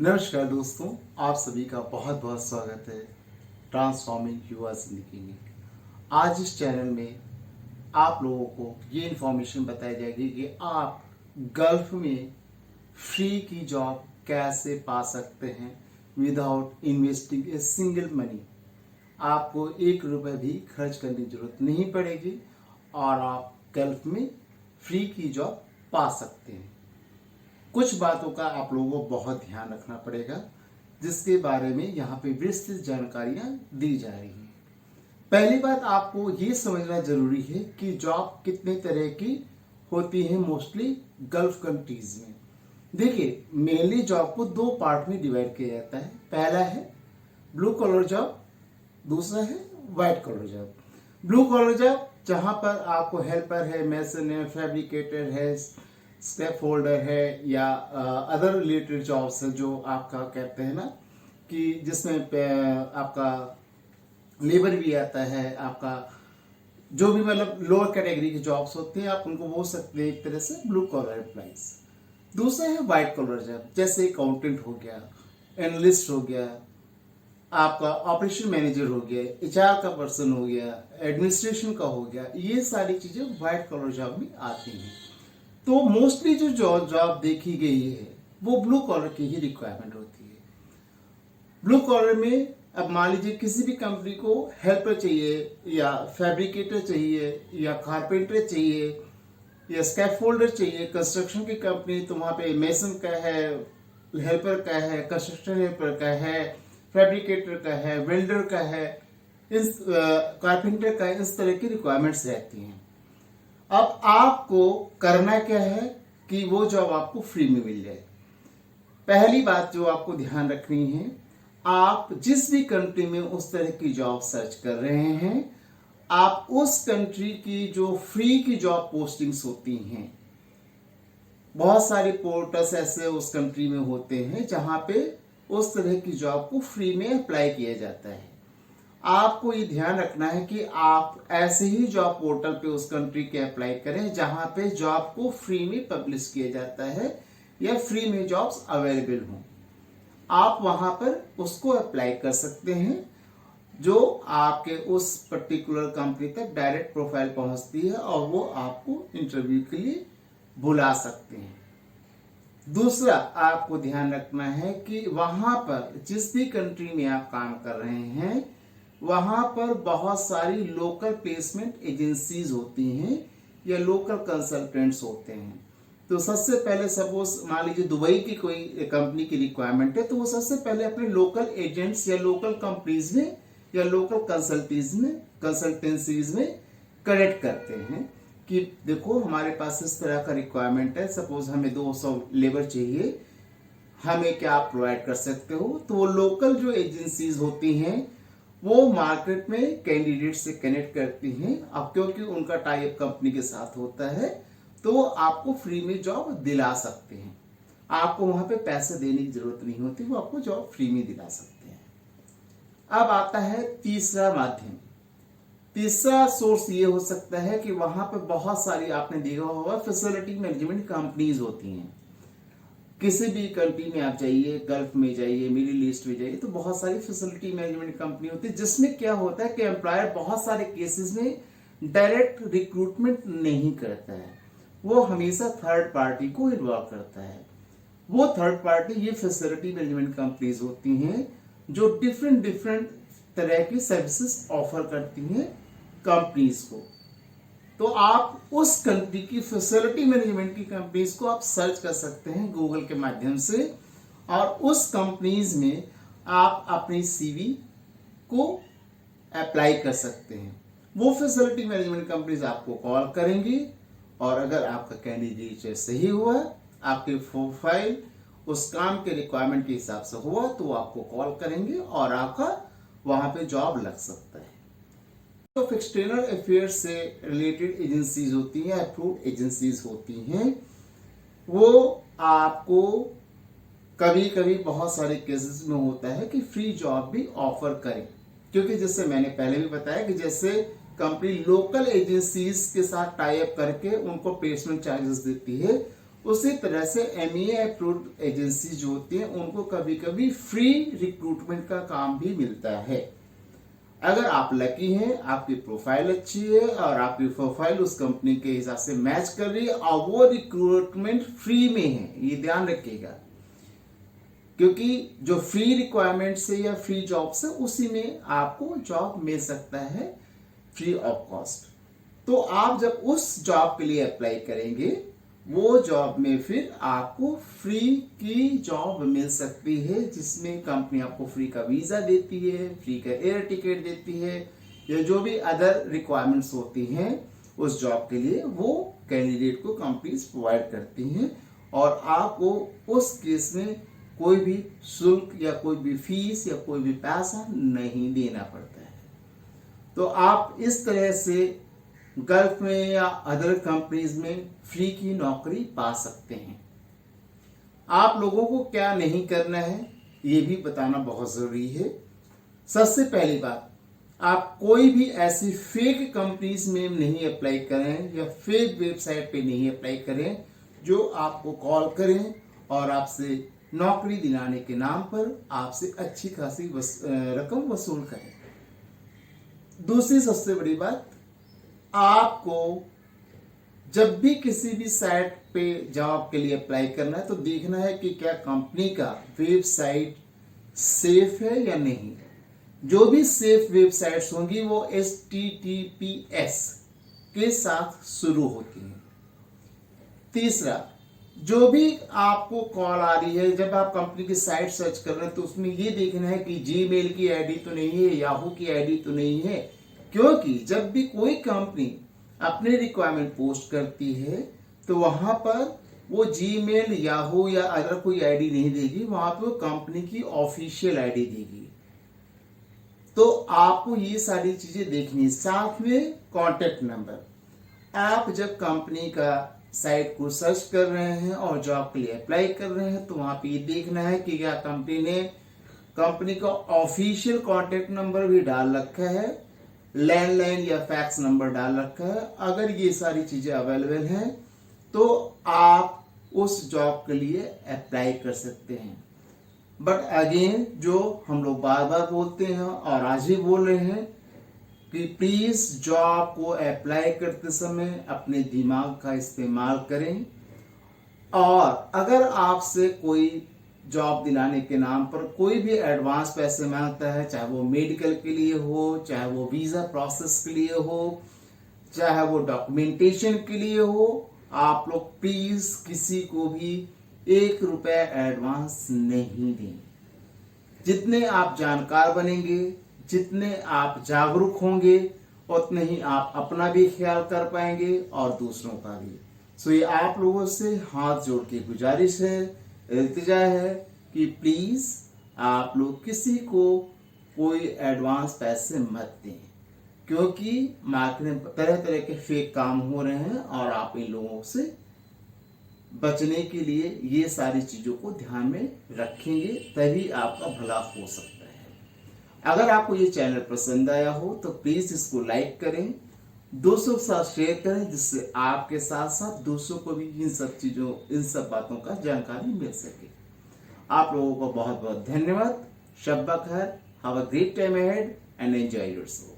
नमस्कार दोस्तों, आप सभी का बहुत बहुत स्वागत है ट्रांसफॉर्मिंग युवा जिंदगी में। आज इस चैनल में आप लोगों को ये इन्फॉर्मेशन बताई जाएगी कि आप गल्फ में फ्री की जॉब कैसे पा सकते हैं without investing a single money. आपको 1 रुपये भी खर्च करने की जरूरत नहीं पड़ेगी और आप गल्फ में फ्री की जॉब पा सकते हैं। कुछ बातों का आप लोगों को बहुत ध्यान रखना पड़ेगा, जिसके बारे में यहाँ पे विस्तृत जानकारियां दी जा रही हैं। पहली बात, आपको ये समझना जरूरी है कि जॉब कितने तरह की होती है मोस्टली गल्फ कंट्रीज में। देखिए, मेनली जॉब को 2 पार्ट में डिवाइड किया जाता है। पहला है ब्लू कॉलर जॉब, दूसरा है white collar job. Blue collar job जहां पर आपको हेल्पर है, मैसन है, फैब्रिकेटर है, स्क्रैप फोल्डर है या अदर रिलेटेड जॉब्स है, जो आपका कहते हैं ना कि जिसमें आपका लेबर भी आता है, आपका जो भी मतलब लोअर कैटेगरी की जॉब्स होती हैं, आप उनको बोल सकते हैं एक तरह से ब्लू कॉलर एम्प्लॉइज। दूसरा है व्हाइट कॉलर जॉब, जैसे अकाउंटेंट हो गया, एनालिस्ट हो गया, आपका ऑपरेशन मैनेजर हो गया, एचआर का पर्सन हो गया, एडमिनिस्ट्रेशन का हो गया। ये सारी चीजें व्हाइट कॉलर जॉब में आती हैं। तो मोस्टली जो जॉब देखी गई है वो ब्लू कॉलर की ही रिक्वायरमेंट होती है। ब्लू कॉलर में अब मान लीजिए किसी भी कंपनी को हेल्पर चाहिए या फैब्रिकेटर चाहिए या कारपेंटर चाहिए या स्कैफोल्डर चाहिए, कंस्ट्रक्शन की कंपनी, तो वहां पे मेसन का है, हेल्पर का है, कंस्ट्रक्शन हेल्पर का है, फैब्रिकेटर का है, वेल्डर का है, इस कारपेंटर का, इस तरह की रिक्वायरमेंट्स रहती हैं। अब आपको करना क्या है कि वो जॉब आपको फ्री में मिल जाए। पहली बात जो आपको ध्यान रखनी है, आप जिस भी कंट्री में उस तरह की जॉब सर्च कर रहे हैं, आप उस कंट्री की जो फ्री की जॉब पोस्टिंग्स होती हैं, बहुत सारे पोर्टल्स ऐसे उस कंट्री में होते हैं जहां पे उस तरह की जॉब को फ्री में अप्लाई किया जाता है। आपको ये ध्यान रखना है कि आप ऐसे ही जॉब पोर्टल पे उस कंट्री के अप्लाई करें जहां पे जॉब को फ्री में पब्लिश किया जाता है या फ्री में जॉब्स अवेलेबल हों। आप वहां पर उसको अप्लाई कर सकते हैं, जो आपके उस पर्टिकुलर कंपनी तक डायरेक्ट प्रोफाइल पहुंचती है और वो आपको इंटरव्यू के लिए बुला सकते हैं। दूसरा, आपको ध्यान रखना है कि वहां पर जिस भी कंट्री में आप काम कर रहे हैं, वहां पर बहुत सारी लोकल प्लेसमेंट एजेंसीज होती हैं या लोकल कंसल्टेंट्स होते हैं। तो सबसे पहले सपोज मान लीजिए दुबई की कोई कंपनी की रिक्वायरमेंट है, तो वो सबसे पहले अपने लोकल एजेंट्स या लोकल कंपनीज में या लोकल कंसल्टेंसीज में कनेक्ट करते हैं कि देखो हमारे पास इस तरह का रिक्वायरमेंट है, सपोज हमें 200 लेबर चाहिए, हमें क्या आप प्रोवाइड कर सकते हो। तो वो लोकल जो एजेंसीज होती हैं वो मार्केट में कैंडिडेट से कनेक्ट करती हैं। अब क्योंकि उनका टाई अप कंपनी के साथ होता है, तो वो आपको फ्री में जॉब दिला सकते हैं। आपको वहां पे पैसे देने की जरूरत नहीं होती, वो आपको जॉब फ्री में दिला सकते हैं। अब आता है तीसरा माध्यम। तीसरा सोर्स ये हो सकता है कि वहां पर बहुत सारी, आपने देखा होगा, फैसिलिटी मैनेजमेंट कंपनीज होती हैं। किसी भी कंट्री में आप जाइए, गल्फ में जाइए, मिडिल ईस्ट में जाइए, तो बहुत सारी फैसिलिटी मैनेजमेंट कंपनी होती है, जिसमें क्या होता है कि एम्प्लॉयर बहुत सारे केसेस में डायरेक्ट रिक्रूटमेंट नहीं करता है, वो हमेशा थर्ड पार्टी को इन्वॉल्व करता है। वो थर्ड पार्टी ये फैसिलिटी मैनेजमेंट कंपनीज होती हैं जो डिफरेंट तरह की सर्विसेज ऑफर करती हैं कंपनीज को। तो आप उस कंट्री की फैसिलिटी मैनेजमेंट की कंपनीज को आप सर्च कर सकते हैं गूगल के माध्यम से, और उस कंपनीज में आप अपनी सीवी को अप्लाई कर सकते हैं। वो फैसिलिटी मैनेजमेंट कंपनीज आपको कॉल करेंगी और अगर आपका कैंडिडेट सही हुआ, आपके प्रोफाइल उस काम के रिक्वायरमेंट के हिसाब से हुआ, तो वो आपको कॉल करेंगे और आपका वहां पे जॉब लग सकता है। ऑफ एक्सटर्नल अफेयर्स से रिलेटेड एजेंसीज होती हैं, अप्रूव्ड एजेंसीज होती हैं, वो आपको कभी कभी बहुत सारे केसेस में होता है कि फ्री जॉब भी ऑफर करें, क्योंकि जैसे मैंने पहले भी बताया कि जैसे कंपनी लोकल एजेंसीज के साथ टाई अप करके उनको प्लेसमेंट चार्जेस देती है, उसी तरह से एमईए अप्रूव्ड एजेंसी जो होती हैं उनको कभी कभी फ्री रिक्रूटमेंट का काम भी मिलता है। अगर आप लकी हैं, आपकी प्रोफाइल अच्छी है और आपकी प्रोफाइल उस कंपनी के हिसाब से मैच कर रही है और वो रिक्रूटमेंट फ्री में है, ये ध्यान रखिएगा, क्योंकि जो फ्री रिक्वायरमेंट से या फ्री जॉब से उसी में आपको जॉब मिल सकता है फ्री ऑफ कॉस्ट। तो आप जब उस जॉब के लिए अप्लाई करेंगे वो जॉब में फिर आपको फ्री की जॉब मिल सकती है, जिसमें कंपनी आपको फ्री का वीजा देती है, फ्री का एयर टिकट देती है, या जो भी अदर रिक्वायरमेंट्स होती हैं उस जॉब के लिए वो कैंडिडेट को कंपनीज प्रोवाइड करती हैं और आपको उस केस में कोई भी शुल्क या कोई भी फीस या कोई भी पैसा नहीं देना पड़ता है। तो आप इस तरह से गल्फ में या अदर कंपनीज में फ्री की नौकरी पा सकते हैं। आप लोगों को क्या नहीं करना है ये भी बताना बहुत जरूरी है। सबसे पहली बात, आप कोई भी ऐसी फेक कंपनीज में नहीं अप्लाई करें या फेक वेबसाइट पे नहीं अप्लाई करें जो आपको कॉल करें और आपसे नौकरी दिलाने के नाम पर आपसे अच्छी खासी रकम वसूल करें। दूसरी सबसे बड़ी बात, आपको जब भी किसी भी साइट पे जॉब के लिए अप्लाई करना है तो देखना है कि क्या कंपनी का वेबसाइट सेफ है या नहीं। जो भी सेफ वेबसाइट्स होंगी वो HTTPS के साथ शुरू होती हैं। तीसरा, जो भी आपको कॉल आ रही है जब आप कंपनी की साइट सर्च कर रहे हैं तो उसमें ये देखना है कि जीमेल की आईडी तो नहीं है, याहू की आईडी तो नहीं है, क्योंकि जब भी कोई कंपनी अपने रिक्वायरमेंट पोस्ट करती है तो वहां पर वो जीमेल, याहू या अदर कोई आईडी नहीं देगी, वहां पर कंपनी की ऑफिशियल आईडी देगी। तो आपको ये सारी चीजें देखनी। साथ में कॉन्टेक्ट नंबर, आप जब कंपनी का साइट को सर्च कर रहे हैं और जॉब के लिए अप्लाई कर रहे हैं तो वहां पे ये देखना है कि क्या कंपनी ने कंपनी का ऑफिशियल कॉन्टेक्ट नंबर भी डाल रखा है, लैंडलाइन या फैक्स नंबर डाल रखा है। अगर ये सारी चीजें अवेलेबल हैं तो आप उस जॉब के लिए अप्लाई कर सकते हैं। बट अगेन जो हम लोग बार बार बोलते हैं और आज भी बोल रहे हैं कि प्लीज जॉब को अप्लाई करते समय अपने दिमाग का इस्तेमाल करें, और अगर आपसे कोई जॉब दिलाने के नाम पर कोई भी एडवांस पैसे मांगता है, चाहे वो मेडिकल के लिए हो, चाहे वो वीजा प्रोसेस के लिए हो, चाहे वो डॉक्यूमेंटेशन के लिए हो, आप लोग प्लीज किसी को भी 1 रुपया एडवांस नहीं दें। जितने आप जानकार बनेंगे, जितने आप जागरूक होंगे, उतने ही आप अपना भी ख्याल कर पाएंगे और दूसरों का भी। सो ये आप लोगों से हाथ जोड़ के गुजारिश है, इल्तिजा है कि प्लीज आप लोग किसी को कोई एडवांस पैसे मत दें, क्योंकि मार्केट में तरह तरह के फेक काम हो रहे हैं और आप इन लोगों से बचने के लिए ये सारी चीजों को ध्यान में रखेंगे तभी आपका भला हो सकता है। अगर आपको ये चैनल पसंद आया हो तो प्लीज इसको लाइक करें, दोस्तों के साथ शेयर करें, जिससे आपके साथ साथ दूसरों को भी इन सब बातों का जानकारी मिल सके। आप लोगों को बहुत बहुत धन्यवाद। शब्बा खैर, have a great time ahead and enjoy yourself.